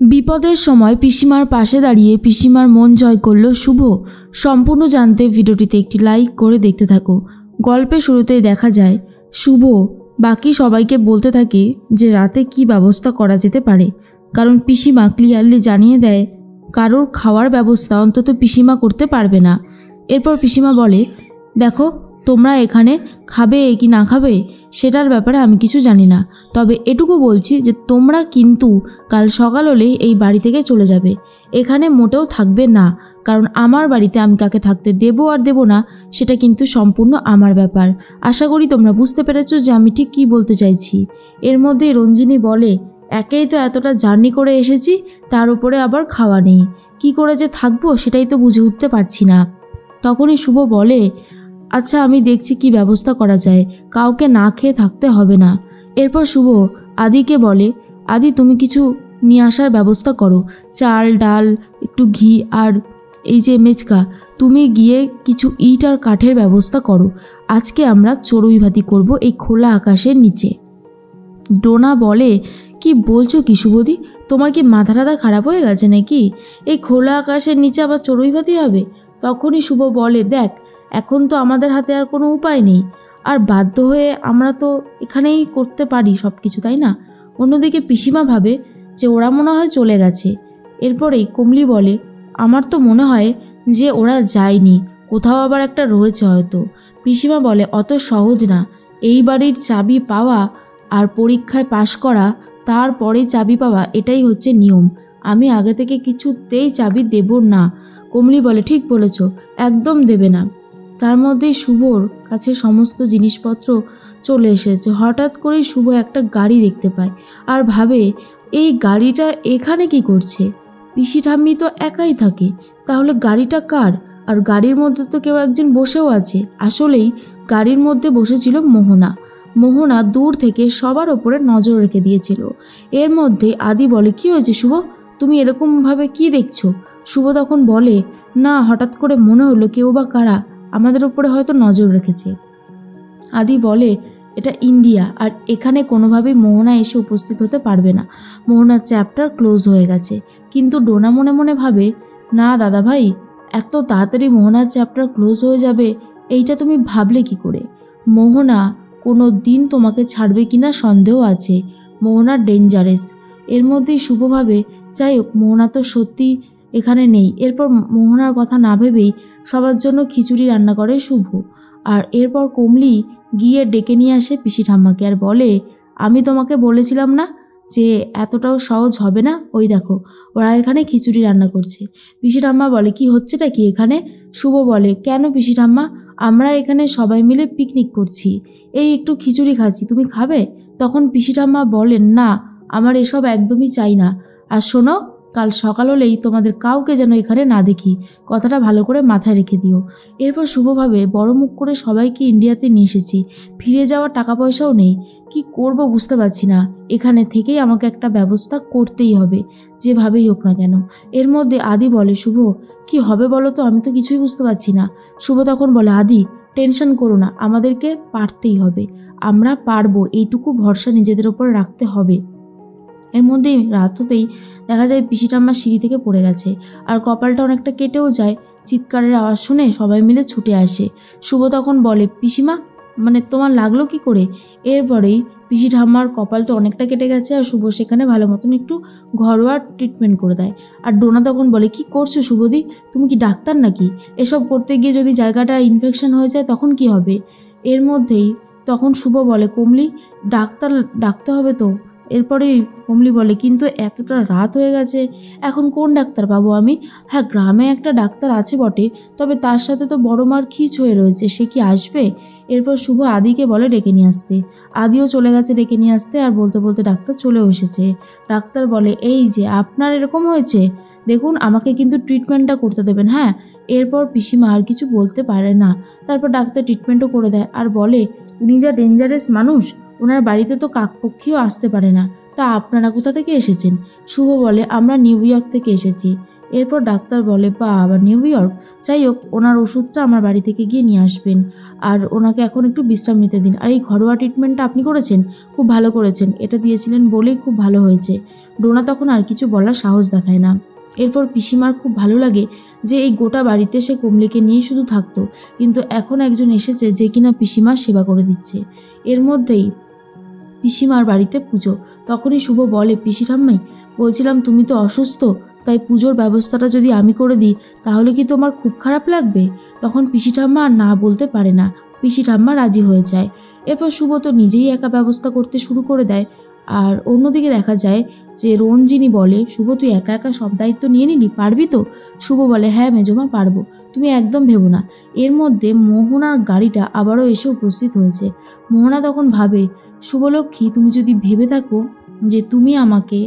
বিপদের সময় পিসিমার পাশে দাঁড়িয়ে পিসিমার মন জয় করল শুভ। সম্পূর্ণ জানতে ভিডিওটিতে একটি লাইক করে দেখতে থাকো। গল্পের শুরুতেই দেখা যায় শুভ বাকি সবাইকে বলতে থাকে যে রাতে কি ব্যবস্থা করা যেতে পারে, কারণ পিসিমা ক্লিয়ারলি জানিয়ে দেয় কারোর খাওয়ার ব্যবস্থা অন্তত পিসিমা করতে পারবে না। এরপর পিসিমা বলে, দেখো তোমরা এখানে খাবে কি না খাবে সেটার ব্যাপারে আমি কিছু জানি না, তবে এটুকু বলছি যে তোমরা কিন্তু কাল সকাল হলেই এই বাড়ি থেকে চলে যাবে, এখানে মোটেও থাকবে না, কারণ আমার বাড়িতে আমি কাকে থাকতে দেবো আর দেবো না সেটা কিন্তু সম্পূর্ণ আমার ব্যাপার। আশা করি তোমরা বুঝতে পেরেছো যে আমি ঠিক কী বলতে চাইছি। এর মধ্যে রঞ্জিনী বলে, একেই তো এতটা জার্নি করে এসেছি, তার উপরে আবার খাওয়া নেই, কি করে যে থাকবো সেটাই তো বুঝে উঠতে পারছি না। তখনই শুভ বলে, আচ্ছা আমি দেখছি কি ব্যবস্থা করা যায়, কাউকে না খেয়ে থাকতে হবে না। এরপর শুভ আদিকে বলে, আদি তুমি কিছু নিয়ে আসার ব্যবস্থা করো, চাল ডাল একটু ঘি আর এই যে মেচকা, তুমি গিয়ে কিছু ইট আর কাঠের ব্যবস্থা করো, আজকে আমরা চড়ুই ভাতি করবো এই খোলা আকাশের নিচে। ডোনা বলে, কি বলছো কি শুভদি, তোমার কি মাথা টাথা খারাপ হয়ে গেছে নাকি, এই খোলা আকাশের নিচে আবার চড়ুই ভাতি হবে? তখনই শুভ বলে, দেখ এখন তো আমাদের হাতে আর কোনো উপায় নেই, আর বাধ্য হয়ে আমরা তো এখানেই করতে পারি সব কিছু, তাই না? অন্যদিকে পিসিমা ভাবে যে ওরা মনে হয় চলে গেছে। এরপরেই কমলি বলে, আমার তো মনে হয় যে ওরা যায়নি, কোথাও আবার একটা রয়েছে হয়তো। পিসিমা বলে, অত সহজ না, এই বাড়ির চাবি পাওয়া আর পরীক্ষায় পাশ করা তারপরেই চাবি পাওয়া, এটাই হচ্ছে নিয়ম, আমি আগে থেকে কিছুতেই চাবি দেব না। কমলি বলে, ঠিক বলেছ, একদম দেবে না। তার মধ্যেই শুভর কাছে সমস্ত জিনিসপত্র চলে এসেছে। হঠাৎ করেই শুভ একটা গাড়ি দেখতে পায় আর ভাবে, এই গাড়িটা এখানে কি করছে? পিসি ঠাম্মি তো একাই থাকে, তাহলে গাড়িটা কার? আর গাড়ির মধ্যে তো কেউ একজন বসেও আছে। আসলেই গাড়ির মধ্যে বসেছিল মোহনা। মোহনা দূর থেকে সবার ওপরে নজর রেখে দিয়েছিল। এর মধ্যে আদি বলে, কি হয়েছে শুভ, তুমি এরকমভাবে কি দেখছো? শুভ তখন বলে, না হঠাৎ করে মনে হলো কেউ বা কারা আমাদের উপরে হয়তো নজর রেখেছে। আদি বলে, এটা ইন্ডিয়া, আর এখানে কোনোভাবেই মোহনা এসে উপস্থিত হতে পারবে না, মোহনার চ্যাপ্টার ক্লোজ হয়ে গেছে। কিন্তু ডোনা মনে মনে ভাবে, না দাদা ভাই, এত তাড়াতাড়ি মোহনার চ্যাপ্টার ক্লোজ হয়ে যাবে এইটা তুমি ভাবলে কি করে? মোহনা কোনো দিন তোমাকে ছাড়বে কিনা সন্দেহ আছে, মোহনা ডেঞ্জারাস। এর মধ্যেই শুভ ভাবে, যাই হোক মোহনা তো সত্যি এখানে নেই। এরপর মোহনার কথা না ভেবেই সবার জন্য খিচুড়ি রান্না করে শুভ। আর এরপর কমলি গিয়ে ডেকে নিয়ে আসে পিসি ঠাম্মাকে আর বলে, আমি তোমাকে বলেছিলাম না যে এতটাও সহজ হবে না, ওই দেখো ওরা এখানে খিচুড়ি রান্না করছে। পিসি ঠাম্মা বলে, কি হচ্ছেটা কি এখানে? শুভ বলে, কেন পিসি ঠাম্মা, আমরা এখানে সবাই মিলে পিকনিক করছি, এই একটু খিচুড়ি খাচ্ছি, তুমি খাবে? তখন পিসি ঠাম্মা বলেন, না আমার এসব একদমই চাই না, আর শোনো কাল সকাল হলেই তোমাদের কাউকে যেন এখানে না দেখি, কথাটা ভালো করে মাথায় রেখে দিও। এরপর শুভভাবে বড় মুখ করে সবাইকে ইন্ডিয়াতে নিয়ে এসেছি, ফিরে যাওয়ার টাকা পয়সাও নেই, কি করব বুঝতে পারছি না, এখানে থেকেই আমাকে একটা ব্যবস্থা করতেই হবে যেভাবেই হোক না কেন। এর মধ্যে আদি বলে, শুভ কি হবে বলো তো, আমি তো কিছুই বুঝতে পারছি না। শুভ তখন বলে, আদি টেনশন করো না, আমাদেরকে পারতেই হবে, আমরা পারবো, এইটুকু ভরসা নিজেদের ওপর রাখতে হবে। এর মধ্যেই রাত হতেই দেখা যায় পিসি ঠাম্মা সিঁড়ি থেকে পড়ে গেছে আর কপালটা অনেকটা কেটেও যায়। চিৎকারের আওয়াজ শুনে সবাই মিলে ছুটে আসে। শুভ তখন বলে, পিসিমা মানে তোমার লাগলো কি করে? এরপরেই পিসি ঠাম্মার কপাল তো অনেকটা কেটে গেছে আর শুভ সেখানে ভালো মতন একটু ঘরোয়া ট্রিটমেন্ট করে দেয়। আর ডোনা তখন বলে, কি করছো শুভদি, তুমি কি ডাক্তার নাকি? এসব করতে গিয়ে যদি জায়গাটা ইনফেকশন হয়ে যায় তখন কি হবে? এর মধ্যেই তখন শুভ বলে, কমলি ডাক্তার ডাকতে হবে তো। এরপরেই কমলি বলে, কিন্তু এতটা রাত হয়ে গেছে, এখন কোন ডাক্তার পাবো আমি? হ্যাঁ গ্রামে একটা ডাক্তার আছে বটে, তবে তার সাথে তো বড় মার খিচ হয়ে রয়েছে, সে কি আসবে? এরপর শুভ আদিকে বলে ডেকে নিয়ে আসতে। আদিও চলে গেছে ডেকে নিয়ে আসতে আর বলতে বলতে ডাক্তার চলেও এসেছে। ডাক্তার বলে, এই যে আপনার এরকম হয়েছে, দেখুন আমাকে কিন্তু ট্রিটমেন্টটা করতে দেবেন, হ্যাঁ। এরপর পিসিমা আর কিছু বলতে পারে না। তারপর ডাক্তার ট্রিটমেন্টও করে দেয় আর বলে, উনি যা ডেঞ্জারাস মানুষ, ওনার বাড়িতে তো কাকপক্ষীও আসতে পারে না, তা আপনারা কোথা থেকে এসেছেন? শুভ বলে, আমরা নিউ ইয়র্ক থেকে এসেছি। এরপর ডাক্তার বলে, বা আবার নিউ ইয়র্ক, যাই হোক ওনার ওষুধটা আমার বাড়ি থেকে গিয়ে নিয়ে আসবেন আর ওনাকে এখন একটু বিশ্রাম নিতে দিন। আর এই ঘরোয়া ট্রিটমেন্টটা আপনি করেছেন, খুব ভালো করেছেন, এটা দিয়েছিলেন বলেই খুব ভালো হয়েছে। ডোনা তখন আর কিছু বলার সাহস দেখায় না। এরপর পিসিমার খুব ভালো লাগে যে এই গোটা বাড়িতে সে কমলিকে নিয়েই শুধু থাকতো, কিন্তু এখন একজন এসেছে যে কিনা পিসিমার সেবা করে দিচ্ছে। এর মধ্যেই পিসিমার বাড়িতে পুজো। তখনই শুভ বলে, পিসি ঠাম্মাই, বলছিলাম তুমি তো অসুস্থ, তাই পুজোর ব্যবস্থাটা যদি আমি করে দিই তাহলে কি তোমার খুব খারাপ লাগবে? তখন পিসি ঠাম্মা আর না বলতে পারে না। পিসি ঠাম্মা রাজি হয়ে যায়। এরপর শুভ তো নিজেই একা ব্যবস্থা করতে শুরু করে দেয়। আর অন্যদিকে দেখা যায় যে রঞ্জিনী বলে, শুভ তুই একা একা সব দায়িত্ব নিয়ে নিলি, পারবি তো? শুভ বলে, হ্যাঁ মেজমা, পারবো, তুমি একদম ভেবো না। এর মধ্যে মোহনার গাড়িটা আবারও এসে উপস্থিত হয়েছে। মোহনা তখন ভাবে, শুভলক্ষ্মী, তুমি যদি ভেবে থাকো যে তুমি আমাকে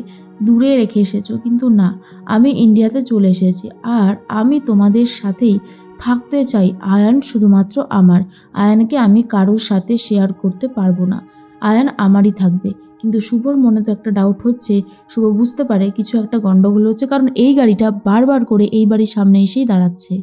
দূরে রেখে এসেছো, কিন্তু না, আমি ইন্ডিয়াতে চলে এসেছি আর আমি তোমাদের সাথেই থাকতে চাই। আয়ান শুধুমাত্র আমার, আয়ানকে আমি কারোর সাথে শেয়ার করতে পারবো না, আয়ান আমারই থাকবে। কিন্তু শুভর মনে তো একটা ডাউট হচ্ছে। শুভ বুঝতে পারে কিছু একটা গন্ডগোল হচ্ছে, কারণ এই গাড়িটা বারবার করে এই বাড়ির সামনে এসেই দাঁড়াচ্ছে।